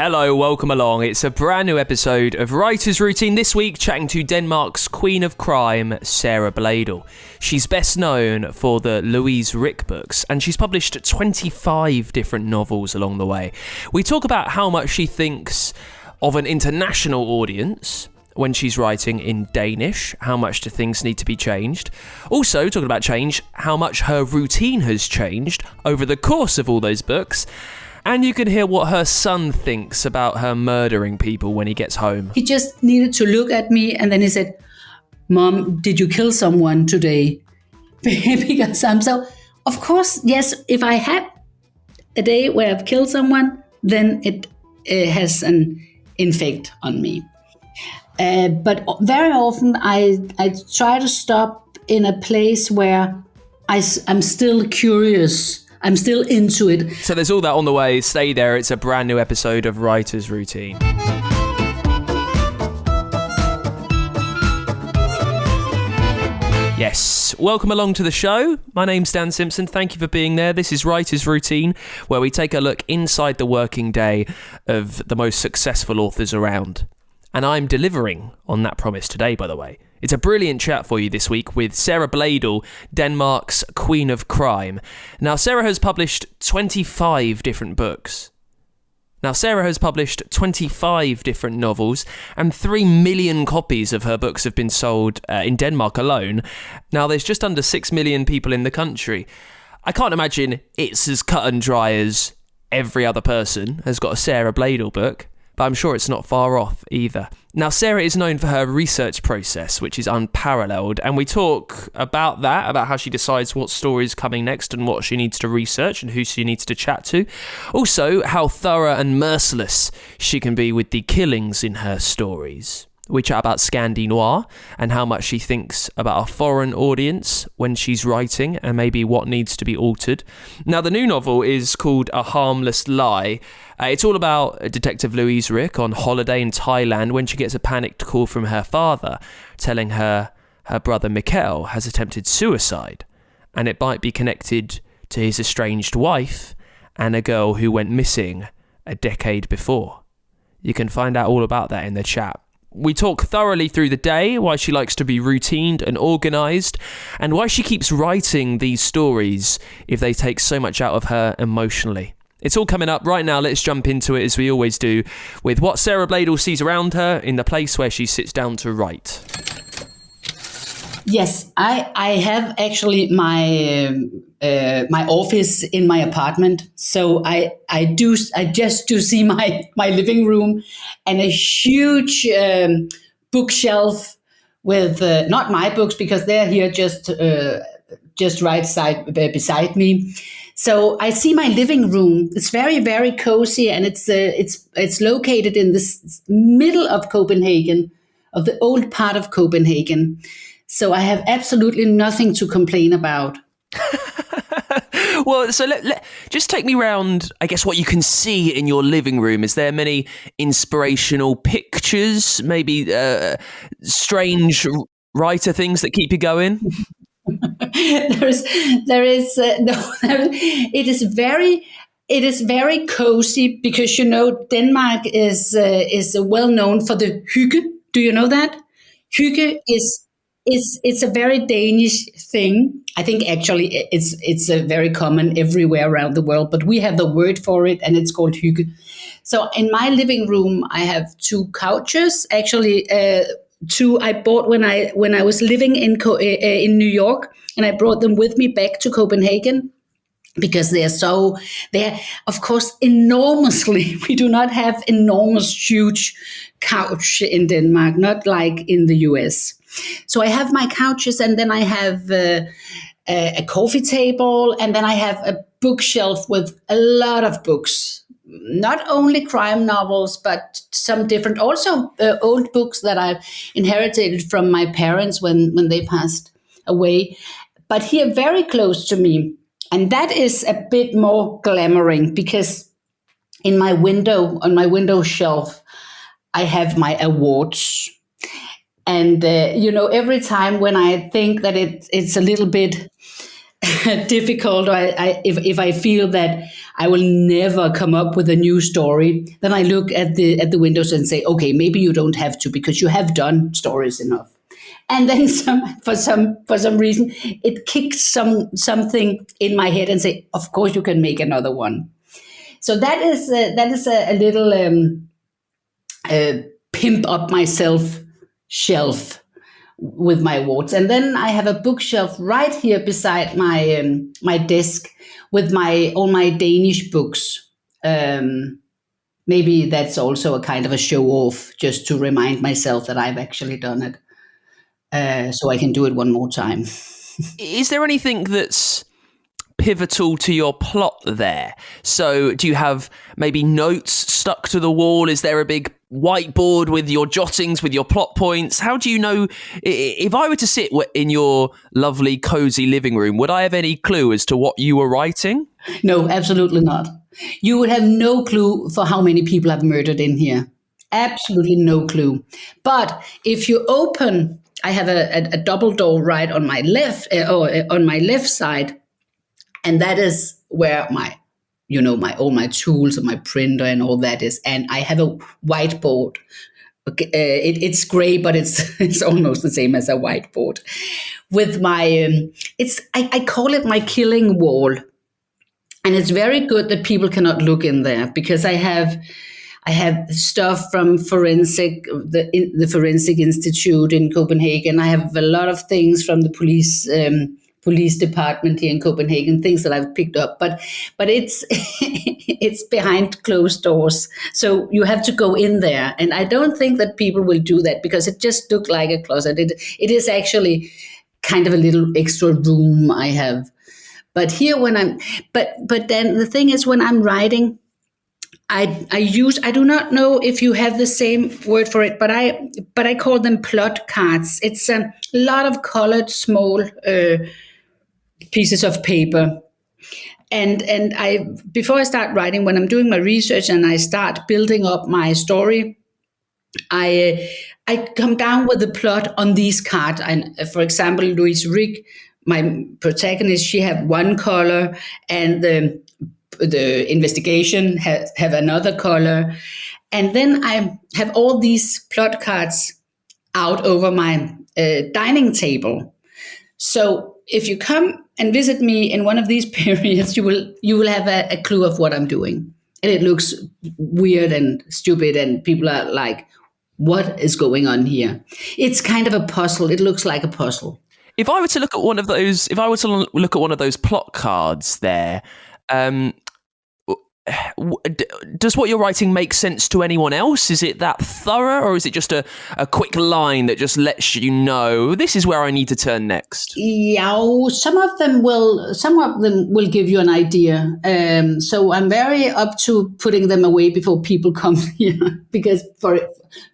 Hello, welcome along. It's a brand new episode of Writer's Routine. This week, chatting to Denmark's queen of crime, Sara Blaedel. She's best known for the Louise Rick books, and she's published 25 different novels along the way. We talk about how much she thinks of an international audience when she's writing in Danish, how much do things need to be changed. Also, talking about change, how much her routine has changed over the course of all those books. And you can hear what her son thinks about her murdering people when he gets home. He just needed to look at me and then he said, "Mom, did you kill someone today?" Because I'm so, of course, yes, if I had a day where I've killed someone, then it has an effect on me. But very often I try to stop in a place where I'm still curious. I'm still into it. So there's all that on the way. Stay there. It's a brand new episode of Writer's Routine. Yes, welcome along to the show. My name's Dan Simpson. Thank you for being there. This is Writer's Routine, where we take a look inside the working day of the most successful authors around. And I'm delivering on that promise today, by the way. It's a brilliant chat for you this week with Sara Blaedel, Denmark's queen of crime. Now, Sara has published 25 different books. Now, Sara has published 25 different novels, and 3 million copies of her books have been sold in Denmark alone. Now, there's just under 6 million people in the country. I can't imagine it's as cut and dry as every other person has got a Sara Blaedel book, but I'm sure it's not far off either. Now, Sara is known for her research process, which is unparalleled, and we talk about that, about how she decides what story is coming next and what she needs to research and who she needs to chat to. Also, how thorough and merciless she can be with the killings in her stories. We chat about Scandi Noir and how much she thinks about a foreign audience when she's writing and maybe what needs to be altered. Now, the new novel is called A Harmless Lie. It's all about Detective Louise Rick on holiday in Thailand when she gets a panicked call from her father telling her her brother Mikkel has attempted suicide, and it might be connected to his estranged wife and a girl who went missing a decade before. You can find out all about that in the chat. We talk thoroughly through the day, why she likes to be routined and organised, and why she keeps writing these stories if they take so much out of her emotionally. It's all coming up right now. Let's jump into it as we always do with what Sara Blaedel sees around her in the place where she sits down to write. Yes, I have actually my office in my apartment. So I just do see my living room and a huge bookshelf with not my books because they're here just right beside me. So I see my living room. It's very, very cozy, and it's located in this middle of Copenhagen, of the old part of Copenhagen. So I have absolutely nothing to complain about. Well, so just take me around, I guess, what you can see in your living room. Is there many inspirational pictures, maybe strange writer things that keep you going? It is very cozy because, you know, Denmark is well known for the hygge. Do you know that? Hygge it's a very Danish thing. I think actually it's a very common everywhere around the world, but we have the word for it and it's called hygge. So in my living room, I have 2 couches, actually 2 I bought when I was living in New York, and I brought them with me back to Copenhagen because they're of course enormously. We do not have enormous, huge couch in Denmark, not like in the US. So I have my couches, and then I have a coffee table, and then I have a bookshelf with a lot of books. Not only crime novels, but some different, also old books that I've inherited from my parents when they passed away. But here, very close to me, and that is a bit more glamoring because on my window shelf, I have my awards. And, every time when I think that it's a little bit difficult, or if I feel that I will never come up with a new story, then I look at the windows and say, okay, maybe you don't have to because you have done stories enough. And then for some reason, it kicks something in my head and say, of course you can make another one. So that is a little pimp up myself shelf with my awards. And then I have a bookshelf right here beside my desk with all my Danish books. Maybe that's also a kind of a show off, just to remind myself that I've actually done it, so I can do it one more time. Is there anything that's pivotal to your plot there? So do you have maybe notes stuck to the wall? Is there a big whiteboard with your jottings, with your plot points? How do you know? If I were to sit in your lovely cozy living room, would I have any clue as to what you were writing? No, absolutely not. You would have no clue for how many people I've murdered in here. Absolutely no clue. But if you open, I have a double door right on my left, on my left side, and that is where all my tools and my printer and all that is. And I have a whiteboard. Okay, it's gray, but it's almost the same as a whiteboard. With my, I call it my killing wall, and it's very good that people cannot look in there because I have stuff from the Forensic Institute in Copenhagen. I have a lot of things from the police department here in Copenhagen, things that I've picked up, but it's it's behind closed doors, so you have to go in there, and I don't think that people will do that because it just looked like a closet. It is actually kind of a little extra room I have. But here but then the thing is, when I'm writing, I do not know if you have the same word for it, but I call them plot cards. It's a lot of colored small pieces of paper. And I, before I start writing, when I'm doing my research and I start building up my story, I come down with the plot on these cards. And for example, Louise Rick, my protagonist, she have one color, and the investigation have another color. And then I have all these plot cards out over my dining table. So if you come and visit me in one of these periods, you will have a clue of what I'm doing. And it looks weird and stupid, and people are like, what is going on here? It's kind of a puzzle. It looks like a puzzle. If I were to look at one of those plot cards there, does what you're writing make sense to anyone else? Is it that thorough, or is it just a quick line that just lets you know this is where I need to turn next? Yeah, some of them will give you an idea. So I'm very up to putting them away before people come here, because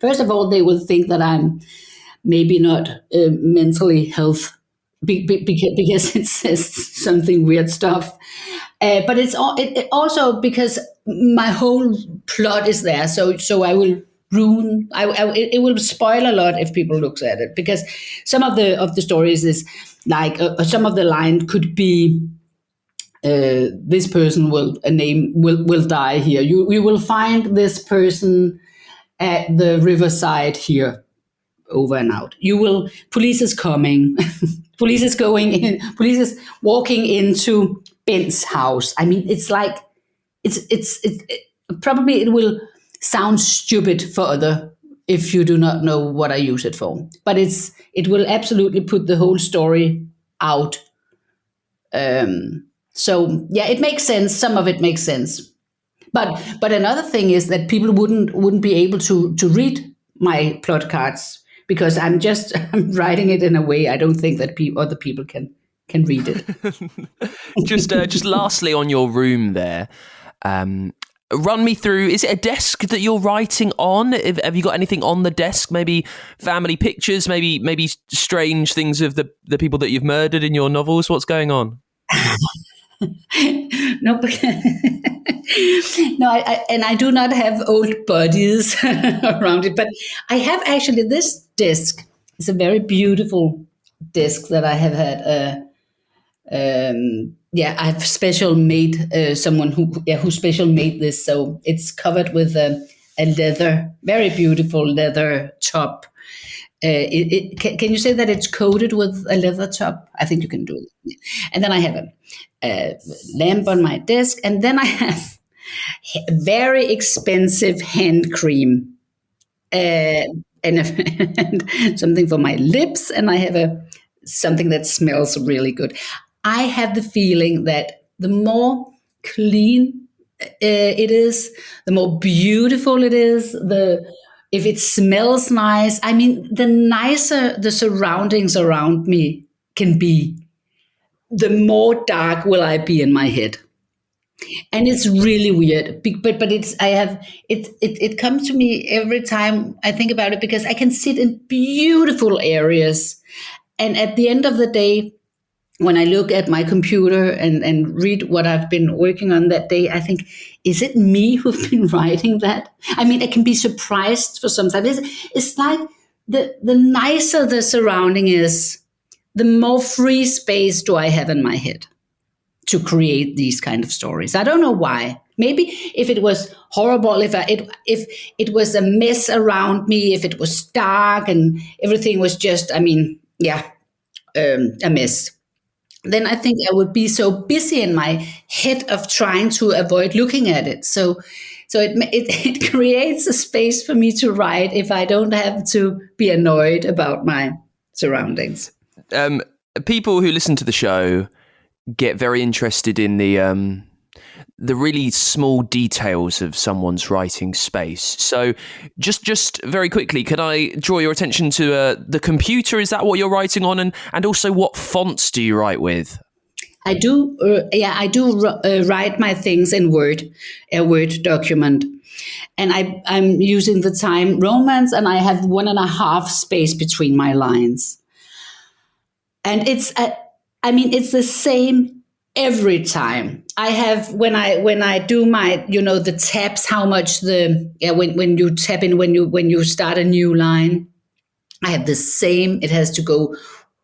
first of all, they will think that I'm maybe not mentally health, because it says something weird stuff. But it's also because my whole plot is there, so I will ruin. It will spoil a lot if people looks at it, because some of the stories is like some of the line could be this person will die here. You will find this person at the riverside here. Over and out. Police is coming. Police is going in. Police is walking into Ben's house. I mean, it's like, it probably it will sound stupid for other if you do not know what I use it for. But it will absolutely put the whole story out. So yeah, it makes sense. Some of it makes sense. But another thing is that people wouldn't be able to read my plot cards, because I'm writing it in a way I don't think that other people can read it. just lastly on your room there, run me through, is it a desk that you're writing on? Have you got anything on the desk? Maybe family pictures, maybe strange things of the people that you've murdered in your novels? What's going on? No, no, I do not have old bodies around it, but I have actually this desk. It's a very beautiful desk that I have had I've special made someone who special made this, so it's covered with a leather, very beautiful leather top. Can you say that it's coated with a leather top? I think you can do it. And then I have a lamp on my desk, and then I have very expensive hand cream, and something for my lips, and I have something that smells really good. I have the feeling that the more clean it is, the more beautiful it is. If it smells nice, I mean, the nicer the surroundings around me can be, the more dark will I be in my head. And it's really weird, but it comes to me every time I think about it, because I can sit in beautiful areas, and at the end of the day, when I look at my computer and read what I've been working on that day, I think, is it me who've been writing that? I mean, I can be surprised for sometimes. It's like the nicer the surrounding is, the more free space do I have in my head to create these kind of stories. I don't know why. Maybe if it was horrible, if it was a mess around me, if it was dark and everything was just, a mess, then I think I would be so busy in my head of trying to avoid looking at it. So it creates a space for me to write if I don't have to be annoyed about my surroundings. People who listen to the show get very interested in the really small details of someone's writing space. So just very quickly, could I draw your attention to the computer? Is that what you're writing on? And also, what fonts do you write with? I do write my things in a Word document. And I'm using the Time Romance, and I have 1.5 space between my lines. And it's the same every time. I have, when I do my, the taps, how much when you tap in, when you start a new line, I have the same. It has to go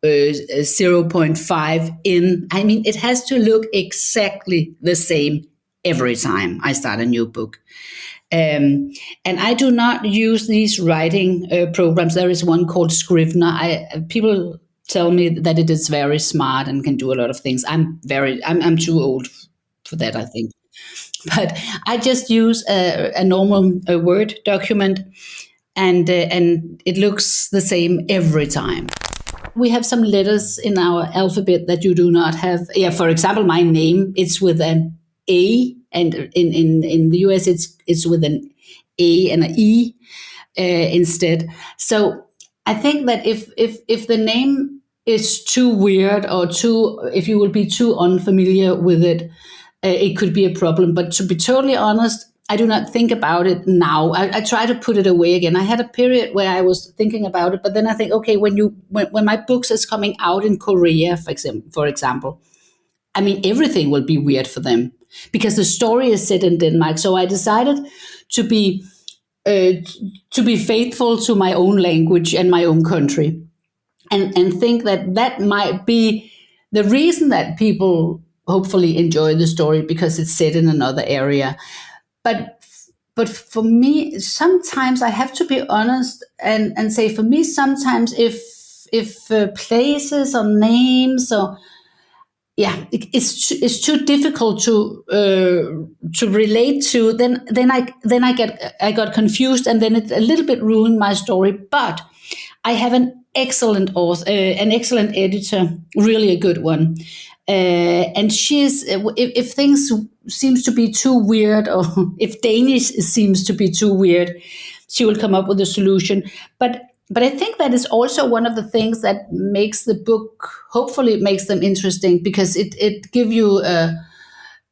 0.5 in. I mean, it has to look exactly the same every time I start a new book. And I do not use these writing programs. There is one called Scrivener. People tell me that it is very smart and can do a lot of things. I'm too old for that, I think. But I just use a normal Word document, and it looks the same every time. We have some letters in our alphabet that you do not have. Yeah, for example, my name, it's with an A, and in the US it's with an A and an E instead. So I think that if the name is too weird, or if you will be too unfamiliar with it, it could be a problem. But to be totally honest, I do not think about it now. I try to put it away again. I had a period where I was thinking about it, but then I think, okay, when my books is coming out in Korea, for example, I mean, everything will be weird for them because the story is set in Denmark. So I decided to be faithful to my own language and my own country, and think that might be the reason that people hopefully enjoy the story, because it's set in another area. But for me, sometimes I have to be honest and say, for me, sometimes if places or names or it's too difficult to relate to, then I got confused, and then it a little bit ruined my story. But I have an excellent author, an excellent editor, really a good one. And she's, if things seems to be too weird, or if Danish seems to be too weird, she will come up with a solution. But I think that is also one of the things that makes the book, hopefully it makes them interesting, because it gives you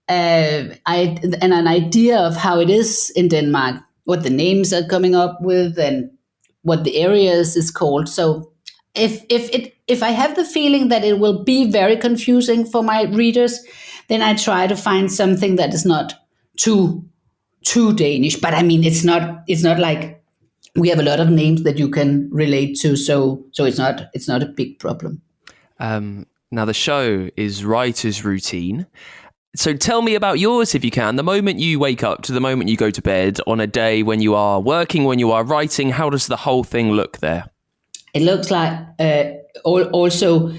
an idea of how it is in Denmark, what the names are coming up with, and what the areas is called. So if I have the feeling that it will be very confusing for my readers, then I try to find something that is not too Danish. But I mean, it's not like we have a lot of names that you can relate to, so it's not a big problem. Now, the show is Writer's Routine. So tell me about yours, if you can. The moment you wake up to the moment you go to bed on a day when you are working, when you are writing, how does the whole thing look there? It looks like also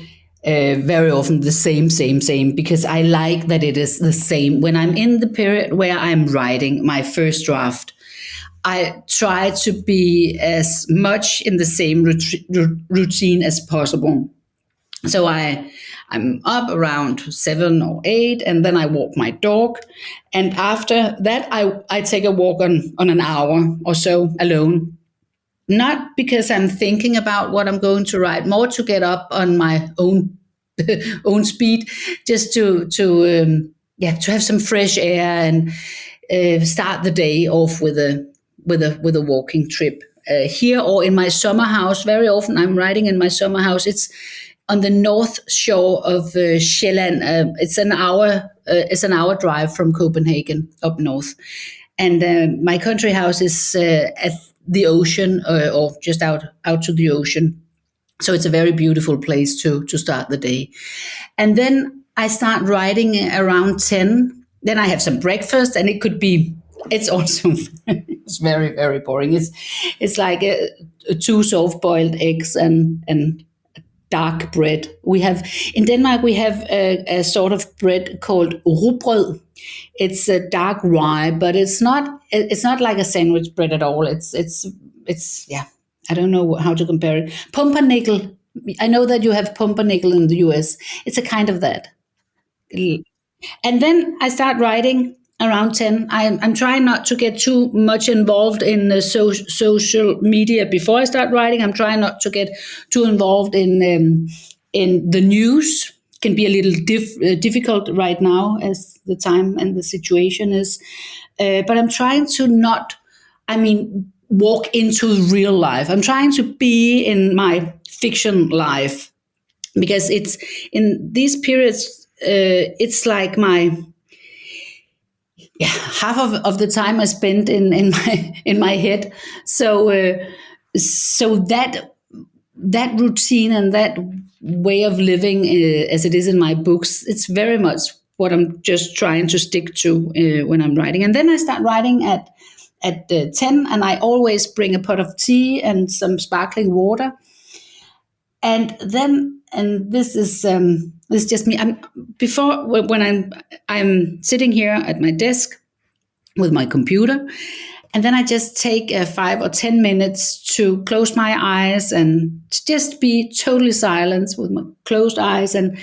very often the same, because I like that it is the same. When I'm in the period where I'm writing my first draft, I try to be as much in the same routine as possible. So I'm up around 7 or 8, and then I walk my dog. And after that, I take a walk on an hour or so alone. Not because I'm thinking about what I'm going to write, more to get up on my own own speed, just to have some fresh air and start the day off with a walking trip. Here or in my summer house, very often I'm writing in my summer house. It's on the north shore of Sjælland. It's an hour drive from Copenhagen up north, and my country house is at the ocean, or just out to the ocean. So it's a very beautiful place to start the day. And then I start writing around 10. Then I have some breakfast, and it's also it's very, very boring. It's like two soft-boiled eggs and dark bread. In Denmark we have a sort of bread called rugbrød. It's a dark rye, but it's not like a sandwich bread at all. It's yeah. I don't know how to compare it. Pumpernickel. I know that you have pumpernickel in the US. It's a kind of that. And then I start writing around 10. I'm trying not to get too much involved in the social media before I start writing. I'm trying not to get too involved in the news. It can be a little difficult right now as the time and the situation is. But I'm trying to not, walk into real life. I'm trying to be in my fiction life, because it's in these periods, it's like half of the time I spend in my head. So that routine and that way of living, as it is in my books, it's very much what I'm just trying to stick to when I'm writing. And then I start writing at 10, and I always bring a pot of tea and some sparkling water. And this is just me. When I'm sitting here at my desk with my computer, and then I just take 5 or 10 minutes to close my eyes and just be totally silent with my closed eyes. And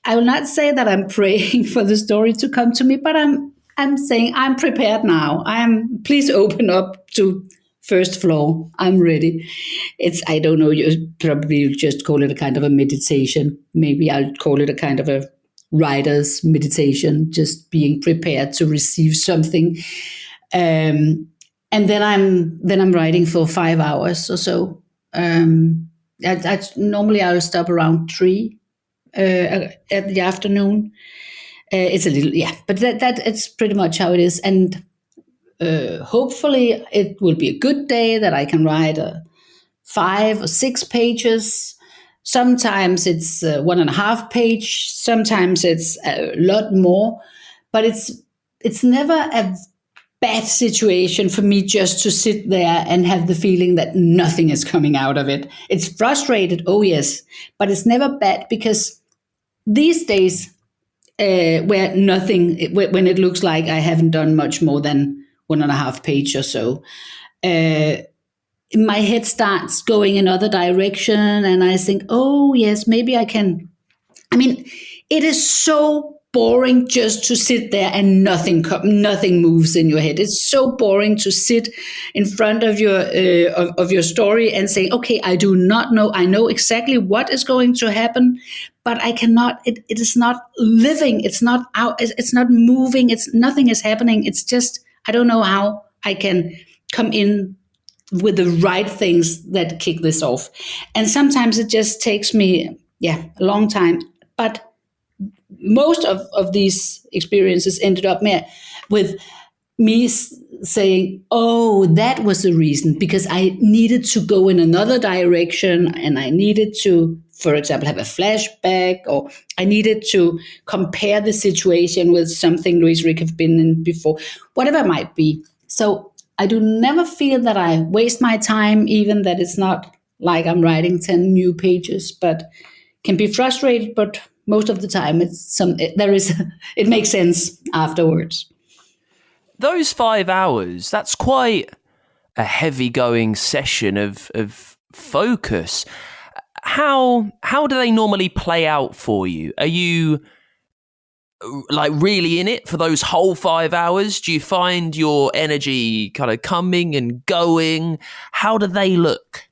I will not say that I'm praying for the story to come to me, but I'm saying I'm prepared now. Please open up to first floor. I'm ready. I don't know, you probably just call it a kind of a meditation. Maybe I'll call it a kind of a writer's meditation, just being prepared to receive something. And then I'm writing for 5 hours or so. Normally I'll stop around 3 at the afternoon. It's a little, but that it's pretty much how it is. And hopefully it will be a good day that I can write 5 or 6 pages. Sometimes it's 1.5 page. Sometimes it's a lot more. But it's never a bad situation for me just to sit there and have the feeling that nothing is coming out of it. It's frustrated, oh yes, but it's never bad, because these days, when it looks like I haven't done much more than 1.5 page or so, my head starts going another direction, and I think, oh yes, maybe I can. It is so boring just to sit there and nothing moves in your head. It's so boring to sit in front of your story and say, okay, I do not know. I know exactly what is going to happen, but I cannot. It is not living. It's not out. It's not moving. Nothing is happening. It's just, I don't know how I can come in with the right things that kick this off. And sometimes it just takes me, a long time. But most of these experiences ended up with me saying, oh, that was the reason, because I needed to go in another direction, and I needed to for example, have a flashback, or I needed to compare the situation with something Louise Rick have been in before, whatever it might be. So I do never feel that I waste my time, even that it's not like I'm writing 10 new pages, but can be frustrated, but most of the time it makes sense afterwards. Those 5 hours, that's quite a heavy going session of focus. How do they normally play out for you? Are you like really in it for those whole 5 hours? Do you find your energy kind of coming and going? How do they look?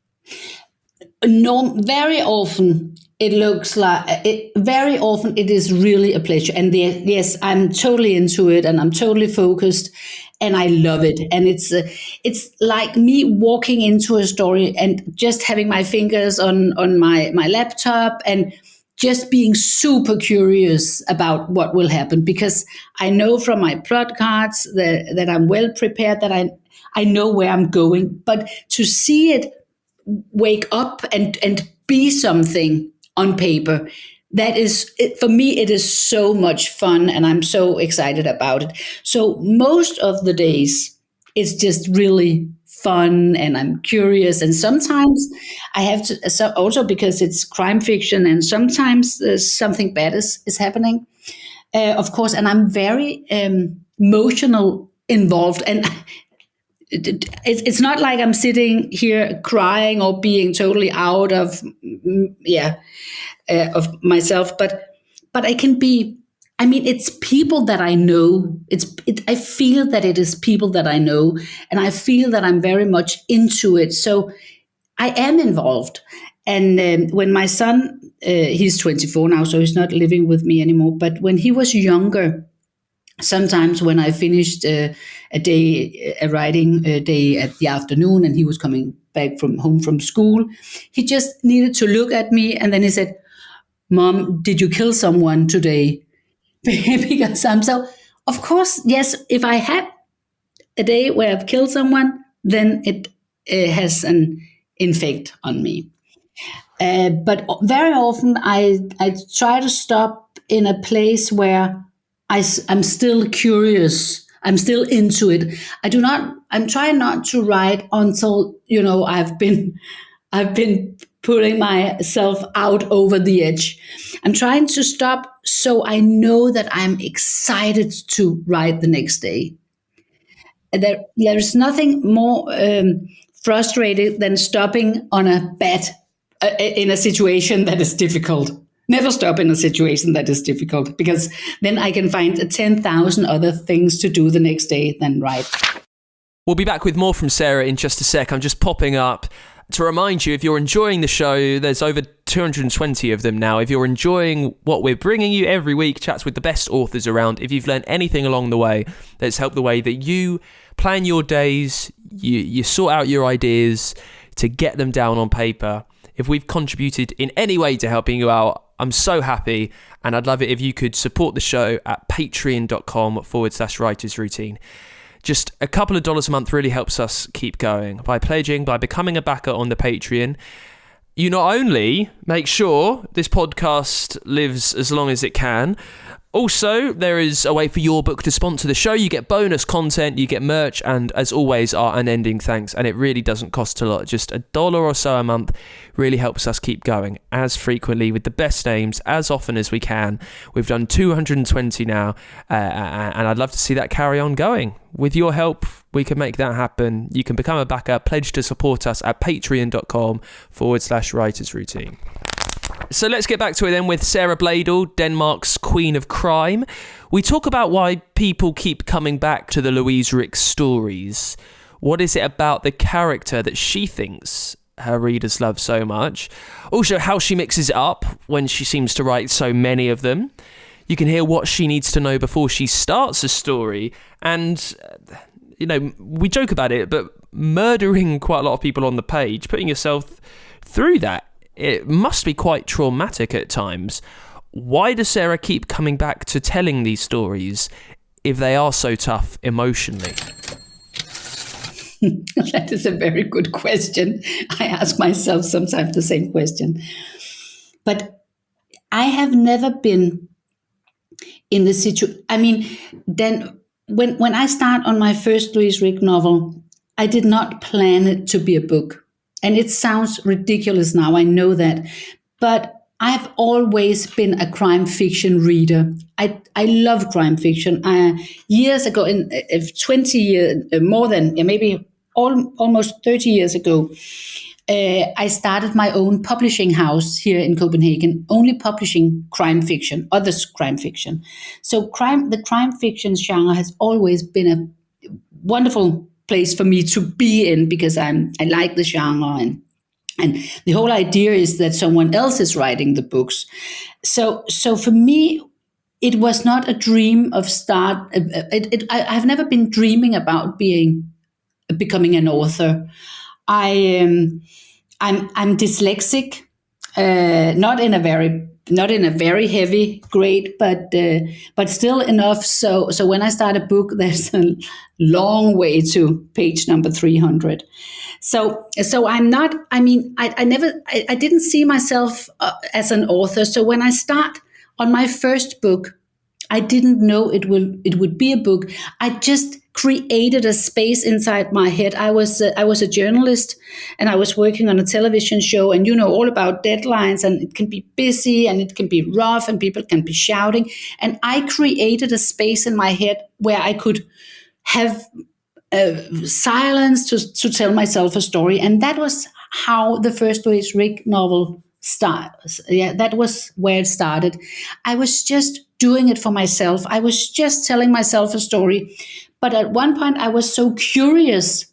No, very often it looks like it. Very often it is really a pleasure, and yes, I'm totally into it, and I'm totally focused, and I love it. And it's like me walking into a story and just having my fingers on my laptop and just being super curious about what will happen, because I know from my plot cards that I'm well prepared, that I know where I'm going, but to see it wake up and be something on paper, that is for me, it is so much fun, and I'm so excited about it. So most of the days it's just really fun, and I'm curious, and sometimes I have to, so also because it's crime fiction, and sometimes something bad is happening, of course, and I'm very emotional involved, and it's not like I'm sitting here crying or being totally out of of myself, but I can be. I mean, it's people that I know. I feel that it is people that I know, and I feel that I'm very much into it. So I am involved. And when my son, he's 24 now, so he's not living with me anymore. But when he was younger, sometimes when I finished a writing day at the afternoon, and he was coming back from home from school, he just needed to look at me, and then he said, "Mom, did you kill someone today?" Because I'm so, of course, yes, if I had a day where I've killed someone, then it has an effect on me. But very often I try to stop in a place where I'm still curious. I'm still into it. I'm trying not to write until, I've been putting myself out over the edge. I'm trying to stop so I know that I'm excited to write the next day. There's nothing more frustrating than stopping on a bad in a situation that is difficult. Never stop in a situation that is difficult, because then I can find 10,000 other things to do the next day than write. We'll be back with more from Sara in just a sec. I'm just popping up to remind you, if you're enjoying the show, there's over 220 of them now. If you're enjoying what we're bringing you every week, chats with the best authors around, if you've learned anything along the way that's helped the way that you plan your days, you sort out your ideas to get them down on paper, if we've contributed in any way to helping you out, I'm so happy, and I'd love it if you could support the show at patreon.com/writers routine. Just a couple of dollars a month really helps us keep going. By pledging, by becoming a backer on the Patreon, you not only make sure this podcast lives as long as it can, also there is a way for your book to sponsor the show. You get bonus content, you get merch, and as always, our unending thanks. And it really doesn't cost a lot. Just $1 or so a month really helps us keep going as frequently with the best names as often as we can. We've done 220 now, and I'd love to see that carry on going. With your help, we can make that happen. You can become a backer, pledge to support us at patreon.com/writers routine. So let's get back to it then with Sara Blaedel, Denmark's Queen of Crime. We talk about why people keep coming back to the Louise Rick stories. What is it about the character that she thinks her readers love so much? Also, how she mixes it up when she seems to write so many of them. You can hear what she needs to know before she starts a story. And, we joke about it, but murdering quite a lot of people on the page, putting yourself through that, it must be quite traumatic at times. Why does Sara keep coming back to telling these stories if they are so tough emotionally? That is a very good question. I ask myself sometimes the same question. But I have never been in the situation. I mean, then when I start on my first Louise Rick novel, I did not plan it to be a book. And it sounds ridiculous now, I know that. But I've always been a crime fiction reader. I love crime fiction. Years ago, in 20 years, more than maybe almost 30 years ago, I started my own publishing house here in Copenhagen, only publishing crime fiction, others' crime fiction. So the crime fiction genre has always been a wonderful place for me to be in because I like the genre, and the whole idea is that someone else is writing the books. So for me, it was not a dream of start. I've never been dreaming about becoming an author. I'm dyslexic, not in a very heavy grade, but still enough. So when I start a book, there's a long way to page number 300. So I'm not. I mean, I didn't see myself as an author. So when I start on my first book, I didn't know it would be a book. I just created a space inside my head. I was a journalist, and I was working on a television show, and all about deadlines, and it can be busy and it can be rough and people can be shouting. And I created a space in my head where I could have silence to tell myself a story, and that was how the first Louise Rick novel starts. Yeah, that was where it started. I was just doing it for myself. I was just telling myself a story. But at one point, I was so curious.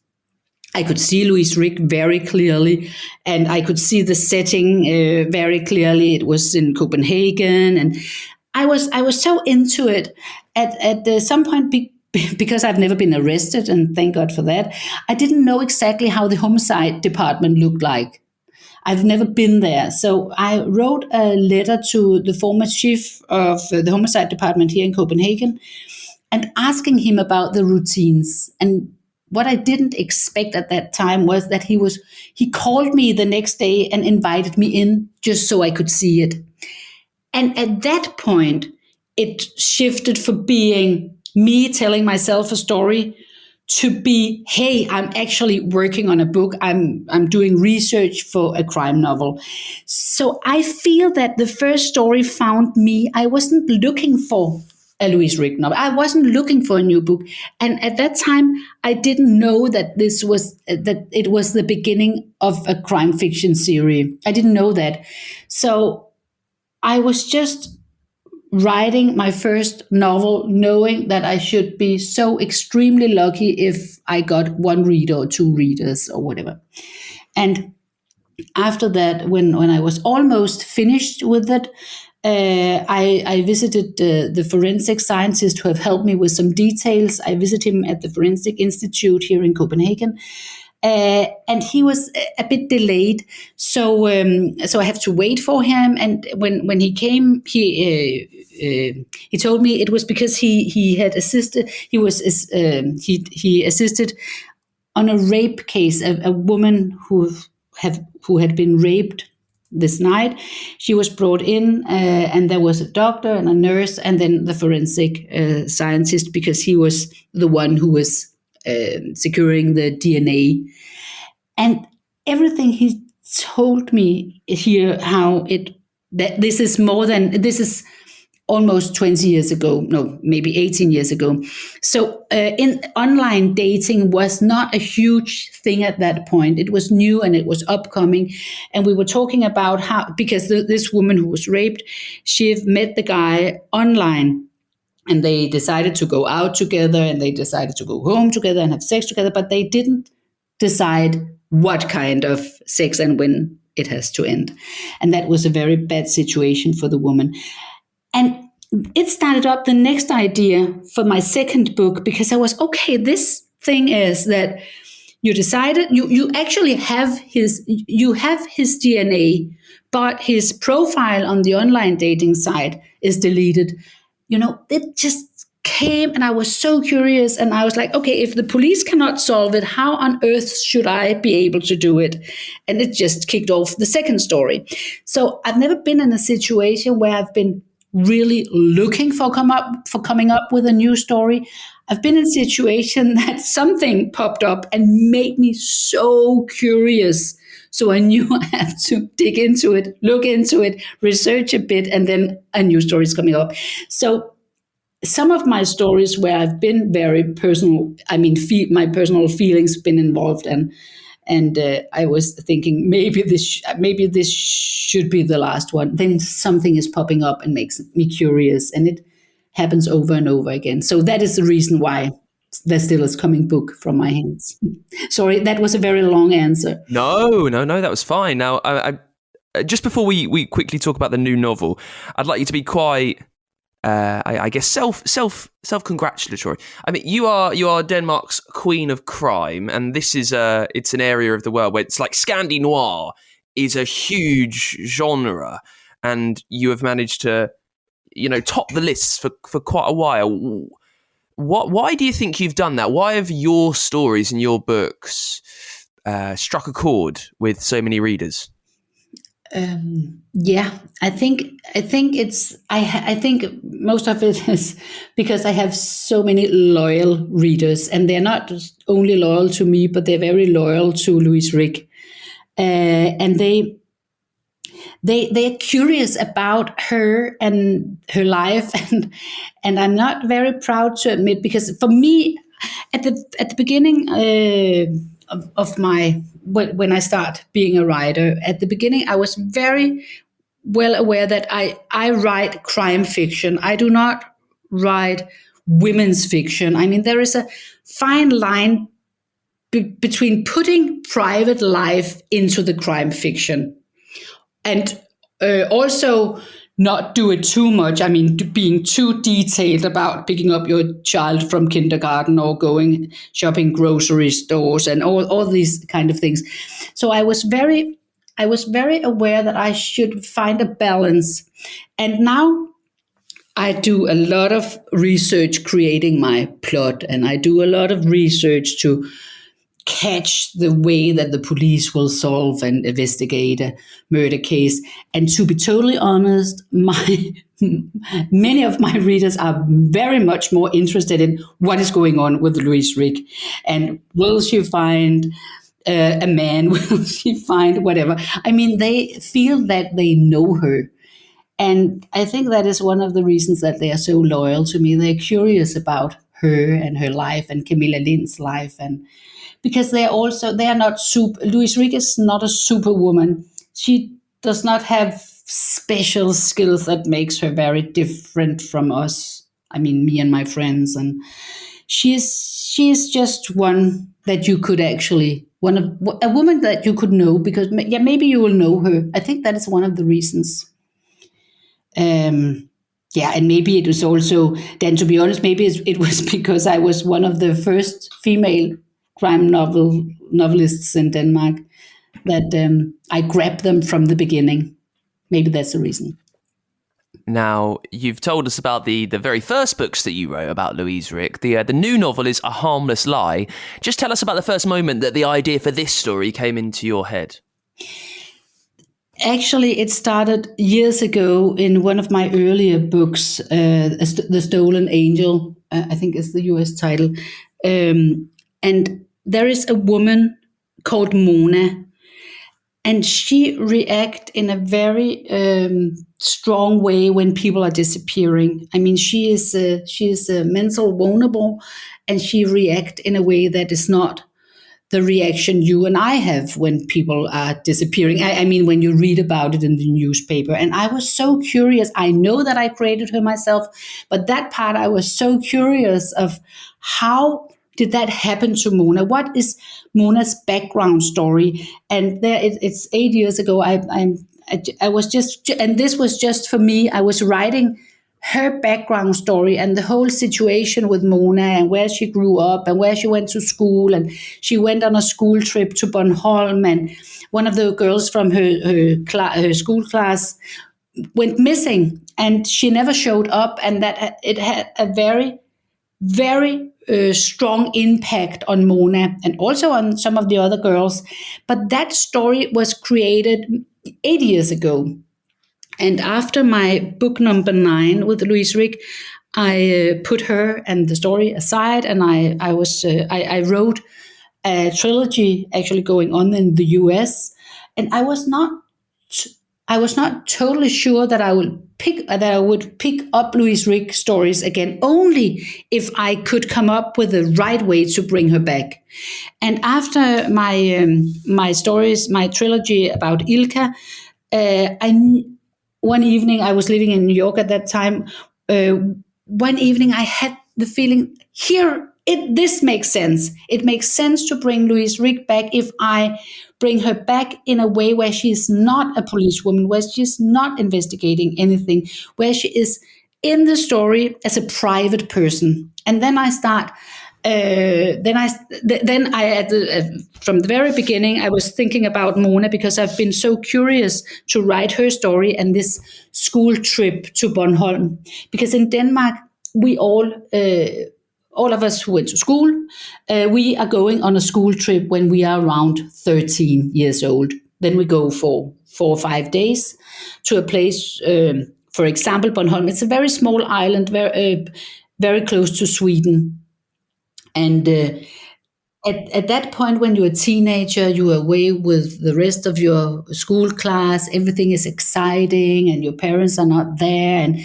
I could see Louise Rick very clearly, and I could see the setting very clearly. It was in Copenhagen, and I was so into it. At some point, because I've never been arrested, and thank God for that, I didn't know exactly how the homicide department looked like. I've never been there. So I wrote a letter to the former chief of the homicide department here in Copenhagen and asking him about the routines. And what I didn't expect at that time was that he called me the next day and invited me in just so I could see it. And at that point, it shifted from being me telling myself a story to be, hey, I'm actually working on a book. I'm doing research for a crime novel. So I feel that the first story found me. I wasn't looking for a Louise Rick novel. I wasn't looking for a new book. And at that time, I didn't know that it was the beginning of a crime fiction series. I didn't know that. So I was just writing my first novel, knowing that I should be so extremely lucky if I got one reader or two readers or whatever. And after that, when I was almost finished with it, I visited the forensic scientist who have helped me with some details. I visited him at the Forensic Institute here in Copenhagen. And he was a bit delayed, so I have to wait for him. And when he came, he told me it was because he had assisted. He assisted on a rape case, a woman who had been raped this night. She was brought in, and there was a doctor and a nurse, and then the forensic scientist, because he was the one who was securing the DNA. And everything he told me here, that this is almost 20 years ago, no, maybe 18 years ago. So in online dating was not a huge thing at that point. It was new and it was upcoming. And we were talking about how, because this woman who was raped, she met the guy online. And they decided to go out together, and they decided to go home together and have sex together, but they didn't decide what kind of sex and when it has to end. And that was a very bad situation for the woman. And it started up the next idea for my second book, because I was, okay, this thing is that you decided, you actually have his DNA, but his profile on the online dating site is deleted. It just came and I was so curious, and I was like, okay, if the police cannot solve it, how on earth should I be able to do it? And it just kicked off the second story. So I've never been in a situation where I've been really looking for coming up with a new story. I've been in a situation that something popped up and made me so curious. So I knew I had to dig into it, look into it, research a bit, and then a new story is coming up. So some of my stories where I've been very personal, I mean, my personal feelings been involved, and I was thinking maybe this should be the last one. Then something is popping up and makes me curious, and it happens over and over again. So that is the reason why there still is coming book from my hands. Sorry, that was a very long answer. No, that was fine. Now, I just before we quickly talk about the new novel, I'd like you to be quite, I guess, self-congratulatory. I mean, you are Denmark's queen of crime, and this is it's an area of the world where it's like Scandi Noir is a huge genre, and you have managed to, top the lists for quite a while. Why do you think you've done that? Why have your stories and your books struck a chord with so many readers? I think it's I think most of it is because I have so many loyal readers, and they're not only loyal to me, but they're very loyal to Louise Rick, and they're curious about her and her life, and I'm not very proud to admit, because for me, at the beginning of my when I start being a writer, at the beginning I was very well aware that I write crime fiction. I do not write women's fiction. I mean, there is a fine line between putting private life into the crime fiction and also not do it too much. I mean, being too detailed about picking up your child from kindergarten or going shopping grocery stores and all these kind of things. So I was very aware that I should find a balance. And now I do a lot of research creating my plot, and I do a lot of research to catch the way that the police will solve and investigate a murder case. And to be totally honest, many of my readers are very much more interested in what is going on with Louise Rick, and will she find a man? Will she find whatever? I mean, they feel that they know her. And I think that is one of the reasons that they are so loyal to me. They're curious about her and her life and Camilla Lind's life, and because they are not Louise Rick is not a superwoman. She does not have special skills that makes her very different from us. I mean, me and my friends, and she is just one that you could actually a woman that you could know, because maybe you will know her. I think that is one of the reasons. And maybe it was also, then to be honest, maybe it was because I was one of the first female crime novelists in Denmark that I grabbed them from the beginning. Maybe that's the reason. Now, you've told us about the very first books that you wrote about Louise Rick. The new novel is A Harmless Lie. Just tell us about the first moment that the idea for this story came into your head. Actually, it started years ago in one of my earlier books, The Stolen Angel, I think is the US title. And there is a woman called Mona, and she reacts in a very strong way when people are disappearing. I mean, she is mental vulnerable, and she reacts in a way that is not the reaction you and I have when people are disappearing. I mean, when you read about it in the newspaper. And I was so curious. I know that I created her myself, but that part I was so curious of how did that happen to Mona? What is Mona's background story? And it's 8 years ago. I was just, and this was just for me. I was writing her background story and the whole situation with Mona and where she grew up and where she went to school. And she went on a school trip to Bornholm, and one of the girls from her school class went missing, and she never showed up. And that it had a very very strong impact on Mona and also on some of the other girls. But that story was created 8 years ago. And after my book number 9 with Louise Rick, I put her and the story aside, and I wrote a trilogy actually going on in the US, and I was not totally sure that I would pick up Louise Rick stories again, only if I could come up with the right way to bring her back. And after my stories, my trilogy about Ilka, one evening I was living in New York at that time. One evening I had the feeling, this makes sense. It makes sense to bring Louise Rick back if I bring her back in a way where she is not a policewoman, where she's not investigating anything, where she is in the story as a private person. And then I start. From the very beginning, I was thinking about Mona because I've been so curious to write her story and this school trip to Bornholm. Because in Denmark, we all of us who went to school, we are going on a school trip when we are around 13 years old. Then we go for 4 or 5 days to a place, for example, Bornholm. It's a very small island, very close to Sweden. And at that point, when you're a teenager, you're away with the rest of your school class. Everything is exciting, and your parents are not there. And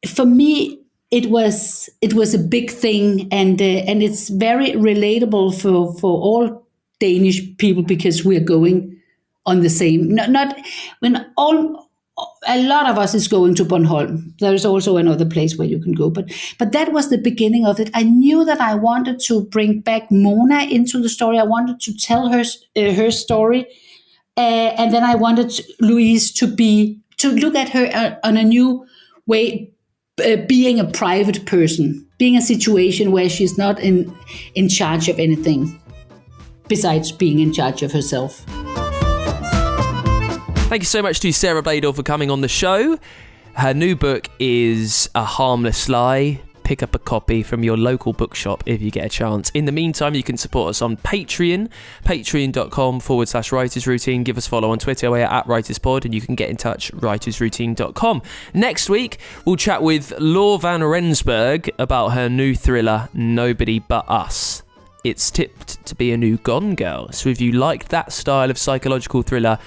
for me, it was a big thing, and it's very relatable for all Danish people because we're going on the same. Not when a lot of us is going to Bornholm. There is also another place where you can go, but that was the beginning of it. I knew that I wanted to bring back Mona into the story. I wanted to tell her story, and then I wanted Louise to look at her on a new way, being a private person, being a situation where she's not in charge of anything besides being in charge of herself. Thank you so much to Sara Blaedel for coming on the show. Her new book is A Harmless Lie. Pick up a copy from your local bookshop if you get a chance. In the meantime, you can support us on Patreon, patreon.com/writersroutine. Give us a follow on Twitter, we're at writerspod, and you can get in touch, writersroutine.com. Next week, we'll chat with Laura van Rensburg about her new thriller, Nobody But Us. It's tipped to be a new Gone Girl, so if you like that style of psychological thriller,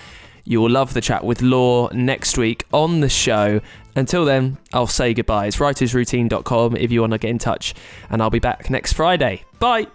you will love the chat with Law next week on the show. Until then, I'll say goodbye. It's writersroutine.com if you want to get in touch, and I'll be back next Friday. Bye!